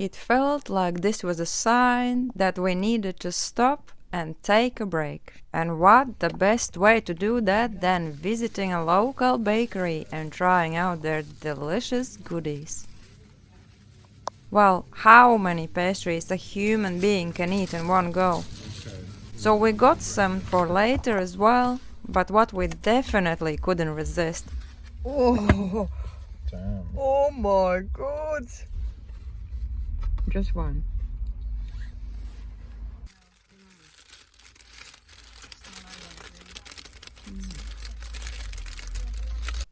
It felt like this was a sign that we needed to stop and take a break. And what the best way to do that than visiting a local bakery and trying out their delicious goodies. Well, how many pastries a human being can eat in one go? So we got some for later as well, but what we definitely couldn't resist. Oh, Damn. oh my God. Just one.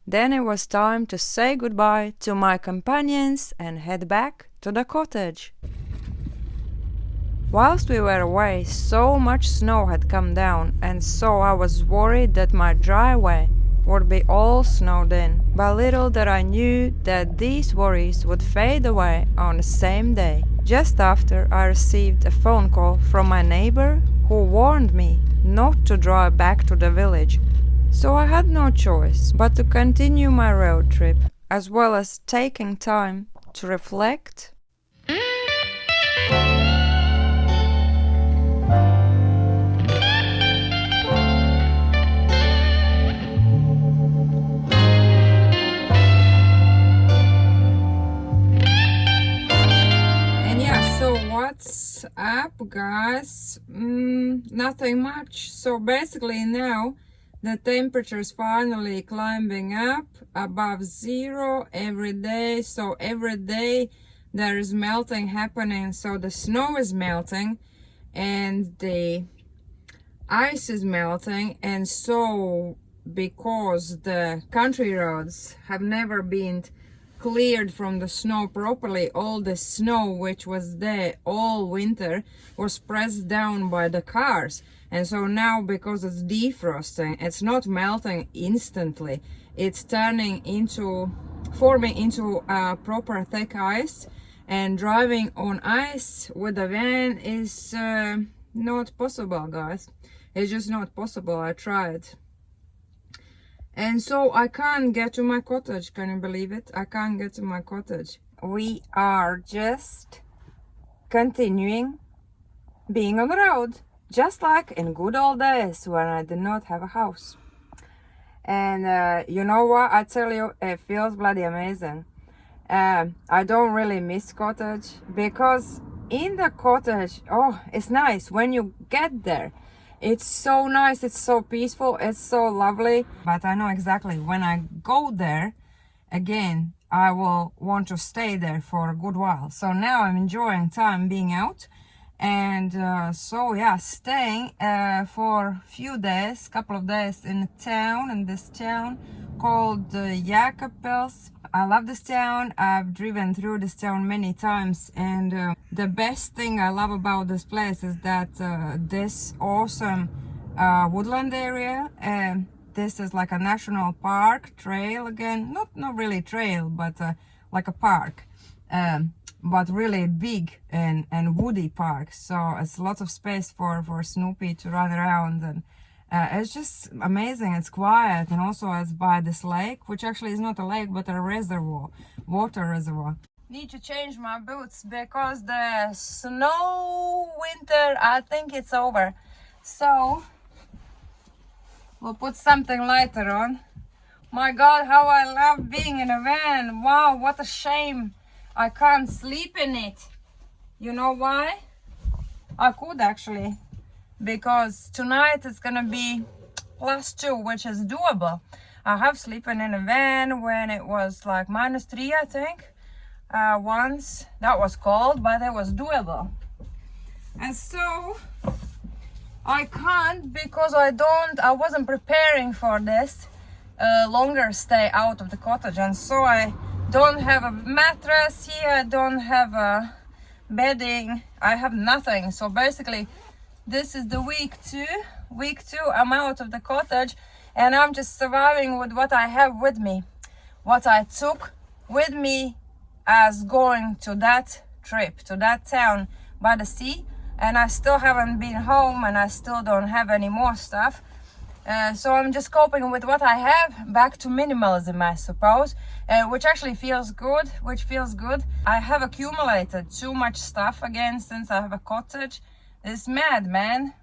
Then it was time to say goodbye to my companions and head back to the cottage. Whilst we were away, so much snow had come down, and so I was worried that my driveway would be all snowed in. But little that I knew that these worries would fade away on the same day, just after I received a phone call from my neighbor who warned me not to drive back to the village. So I had no choice but to continue my road trip, as well as taking time to reflect. And yeah, so what's up, guys? Nothing much. So basically now the temperature is finally climbing up above zero every day. So every day there is melting happening. So the snow is melting and the ice is melting. And so because the country roads have never been cleared from the snow properly, all the snow which was there all winter was pressed down by the cars. And so now, because it's defrosting, it's not melting instantly, it's forming into proper thick ice, and driving on ice with a van is not possible, guys. It's just not possible. I tried. And so I can't get to my cottage. Can you believe it? I can't get to my cottage. We are just continuing being on the road, just like in good old days when I did not have a house. And you know what? I tell you, it feels bloody amazing. I don't really miss cottage, because in the cottage, oh, it's nice when you get there. It's so nice, it's so peaceful, it's so lovely. But I know exactly when I go there again, I will want to stay there for a good while. So now I'm enjoying time being out. And so yeah, staying for a few days, couple of days in this town called Jääkapels. I love this town. I've driven through this town many times, and the best thing I love about this place is that this awesome woodland area. This is like a national park trail again, not really trail, but like a park. But really big and woody park, so it's lots of space for Snoopy to run around, and it's just amazing. It's quiet, and also it's by this lake, which actually is not a lake but a reservoir, water reservoir. Need to change my boots because the snow winter, I think it's over, so we'll put something lighter on. My God, how I love being in a van. Wow, what a shame I can't sleep in it. You know why? I could actually, because tonight it's gonna be +2, which is doable. I have sleeping in a van when it was like -3, I think. Once that was cold, but it was doable. And so I can't, because I wasn't preparing for this longer stay out of the cottage, and so I don't have a mattress here, I don't have a bedding, I have nothing. So basically this is the week two I'm out of the cottage, and I'm just surviving with what I have with me, what I took with me as going to that trip, to that town by the sea. And I still haven't been home, and I still don't have any more stuff. So I'm just coping with what I have, back to minimalism, I suppose, which actually feels good, I have accumulated too much stuff again since I have a cottage. It's mad, man.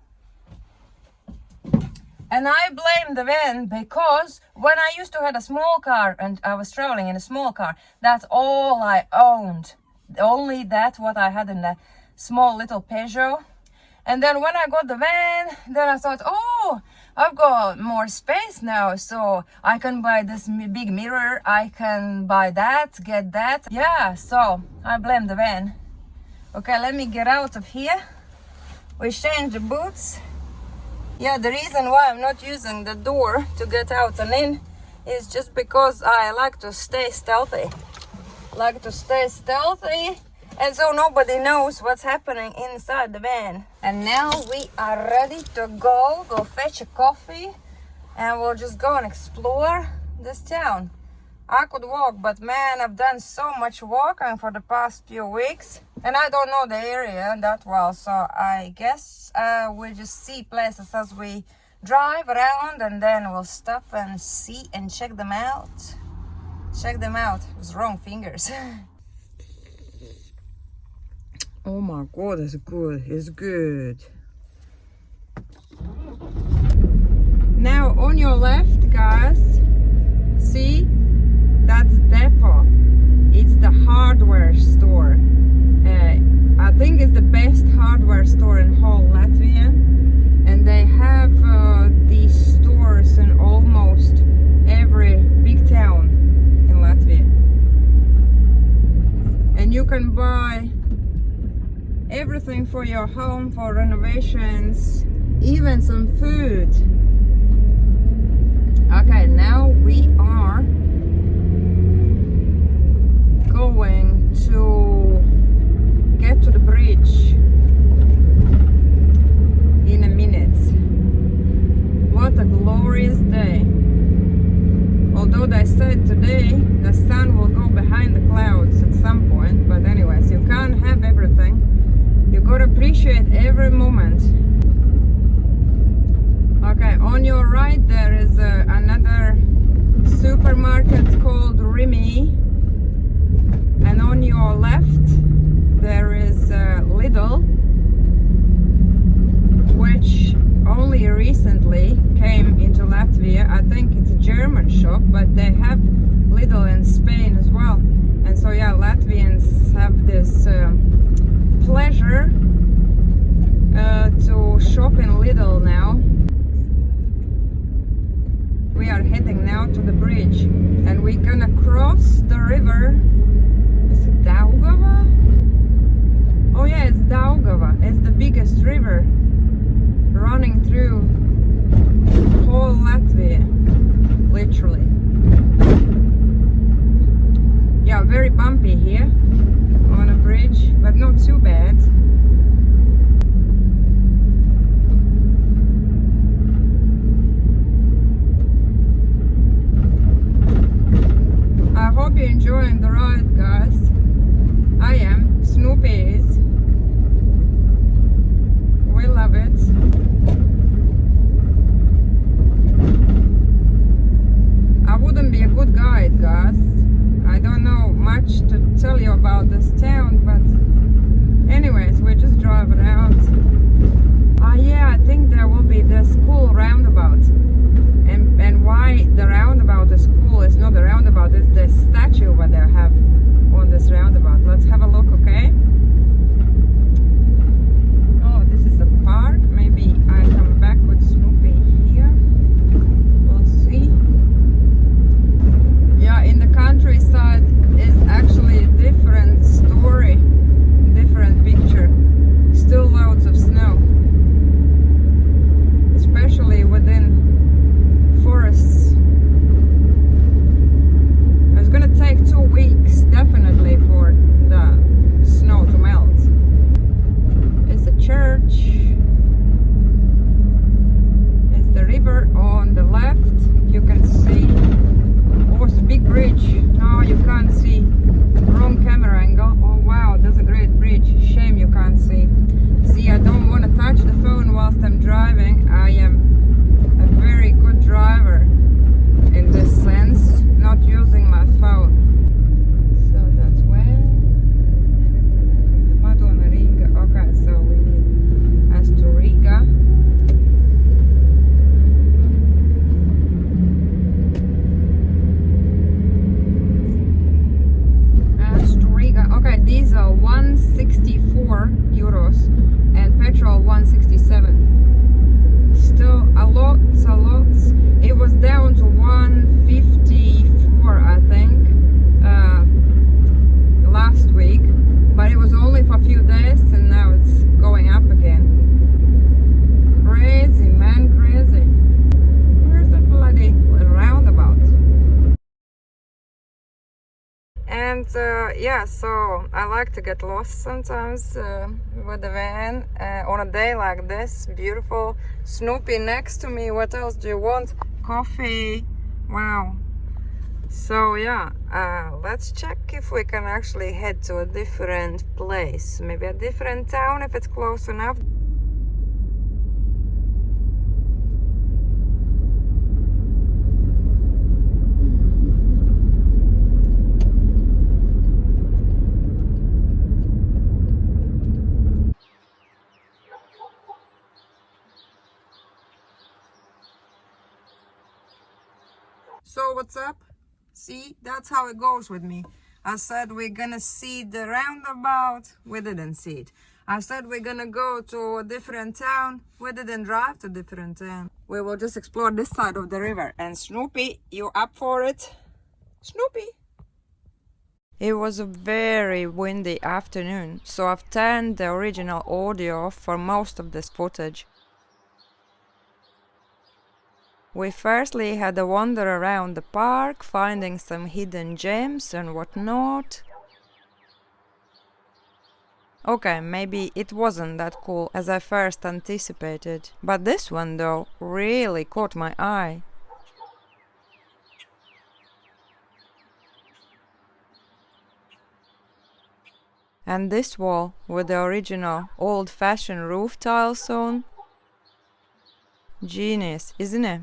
And I blame the van because when I used to have a small car and I was traveling in a small car, that's all I owned. Only that what I had in the small little Peugeot. And then when I got the van, then I thought, oh, I've got more space now, so I can buy this big mirror, I can buy that, get that. Yeah, so I blame the van. Okay, let me get out of here. We change the boots. Yeah, the reason why I'm not using the door to get out and in is just because I like to stay stealthy. And so nobody knows what's happening inside the van. And now we are ready to go fetch a coffee, and we'll just go and explore this town. I could walk, but man, I've done so much walking for the past few weeks, and I don't know the area that well, so I guess we'll just see places as we drive around, and then we'll stop and see and check them out. It was wrong fingers. Oh my god, it's good. It's good. Now on your left, guys, see, that's depot. It's the hardware store. I think it's the best hardware store in whole Latvia, and they have these stores in almost every big town in Latvia. And you can buy everything for your home, for renovations, even some food. Okay, now we are going to get to the bridge in a minute. What a glorious day. Although they said today the sun will go behind the clouds at some point, but anyways, you can't have everything. You gotta appreciate every moment. Okay, on your right there is another supermarket called Rimi, and on your left there is Lidl, which only recently came into Latvia. I think it's a German shop, but they have Lidl in Spain as well. And so yeah, Latvians have this pleasure to shop in Lidl now. We are heading now to the bridge, and we're gonna cross the river. Is it Daugava? Oh yeah, it's Daugava. It's the biggest river running through whole Latvia, literally. Yeah, very bumpy here on a bridge, but not too bad. I hope you're enjoying the ride, guys. I am. Snoopy is. We love it. I wouldn't be a good guide, guys. I don't know much to tell you about this town, but anyways, we just drive around. Yeah, I think there will be this cool roundabout. And why the roundabout is cool, it's not the roundabout, it's the statue what they have on this roundabout. Let's have a look, okay? Oh, this is a park. Maybe I come back with Snoopy here. We'll see. Yeah, in the countryside is actually a different story, different picture. Still loads of snow, especially within forests. It's gonna take 2 weeks definitely for the snow to melt. It's a church. It's the river on the left. You can see. Oh, it's a big bridge. No, you can't see. Wrong camera angle. Oh wow, that's a great bridge. Shame you can't see. See, I don't want to touch the phone whilst I'm driving. I am a very yeah, so I like to get lost sometimes with the van on a day like this. Beautiful Snoopy next to me. What else do you want? Coffee. Wow. So yeah, let's check if we can actually head to a different place, maybe a different town if it's close enough. So what's up? See, that's how it goes with me. I said we're gonna see the roundabout, we didn't see it. I said we're gonna go to a different town, we didn't drive to a different town. We will just explore this side of the river. And Snoopy, you up for it? Snoopy! It was a very windy afternoon, so I've turned the original audio off for most of this footage. We firstly had a wander around the park, finding some hidden gems and whatnot. Okay, maybe it wasn't that cool as I first anticipated, but this one though really caught my eye. And this wall with the original old-fashioned roof tiles on. Genius, isn't it?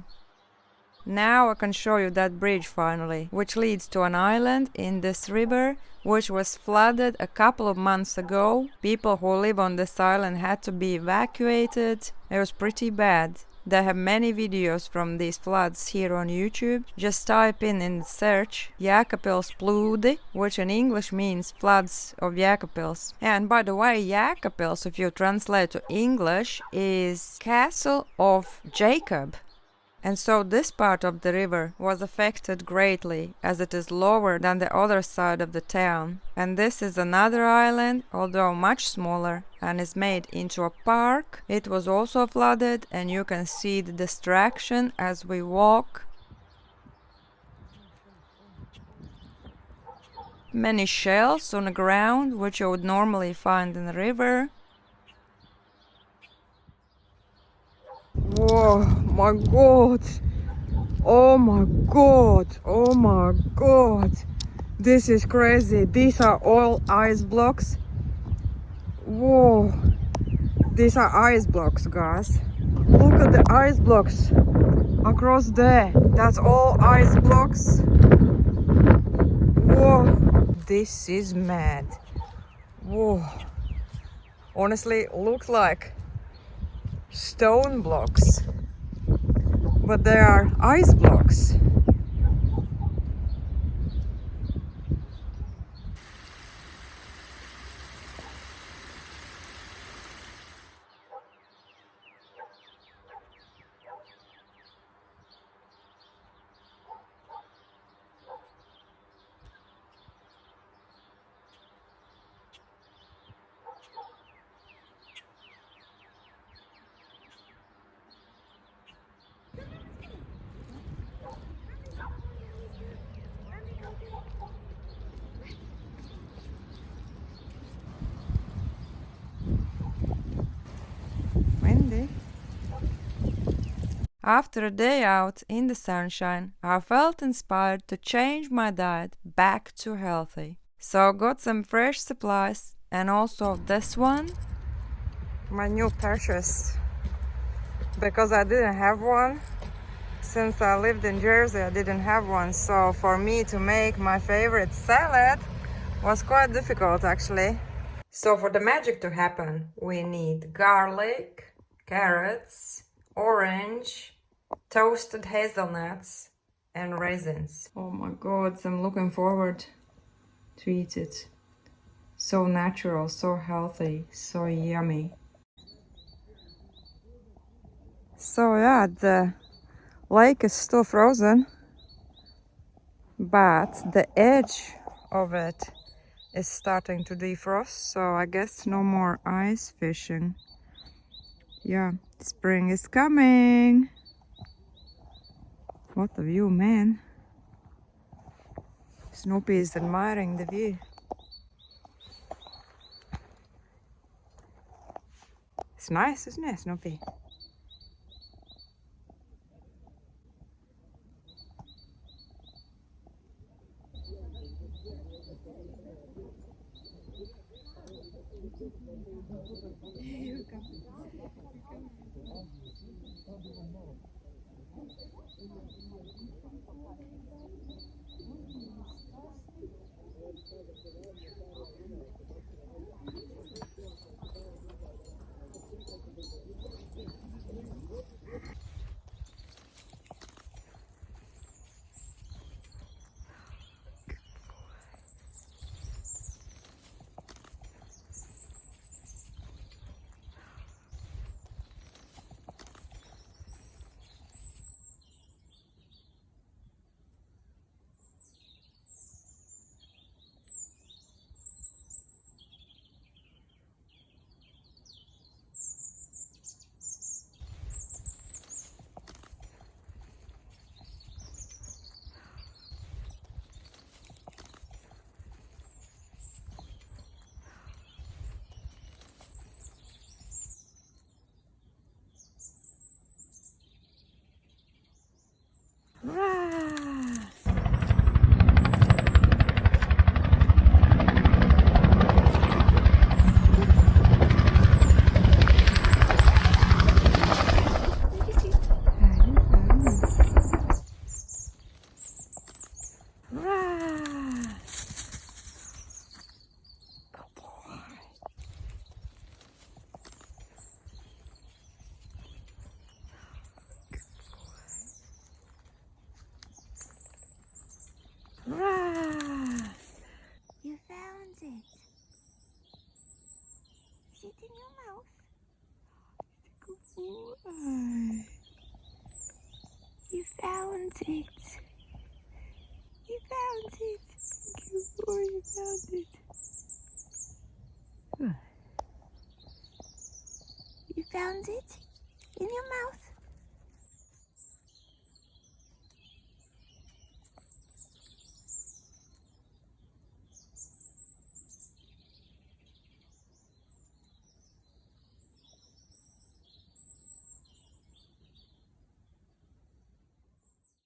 Now I can show you that bridge finally, which leads to an island in this river, which was flooded a couple of months ago. People who live on this island had to be evacuated. It was pretty bad. They have many videos from these floods here on YouTube. Just type in search Jēkabpils, which in English means floods of Jēkabpils. And by the way, Jēkabpils, if you translate to English, is Castle of Jacob. And so this part of the river was affected greatly, as it is lower than the other side of the town. And this is another island, although much smaller, and is made into a park. It was also flooded, and you can see the destruction as we walk. Many shells on the ground, which you would normally find in the river. Whoa, my god! Oh my god! Oh my god! This is crazy. These are all ice blocks. Whoa! These are ice blocks, guys. Look at the ice blocks across there. That's all ice blocks. Whoa! This is mad. Whoa! Honestly, looks like stone blocks, but they are ice blocks. Windy. After a day out in the sunshine, I felt inspired to change my diet back to healthy. So I got some fresh supplies, and also this one, my new purchase, because I didn't have one. Since I lived in Jersey, I didn't have one, so for me to make my favorite salad was quite difficult actually. So for the magic to happen, we need garlic, carrots, orange, toasted hazelnuts, and raisins. Oh my god, I'm looking forward to eat it. So natural, so healthy, so yummy. So yeah, the lake is still frozen, but the edge of it is starting to defrost, so I guess no more ice fishing. Yeah, spring is coming. What a view, man. Snoopy is admiring the view. It's nice, isn't it, Snoopy? Hurrah! Hurrah! Good boy. Hurrah! You found it. Is it in your mouth? Good boy. You found it. You found it. Good boy, you found it. You found it in your mouth.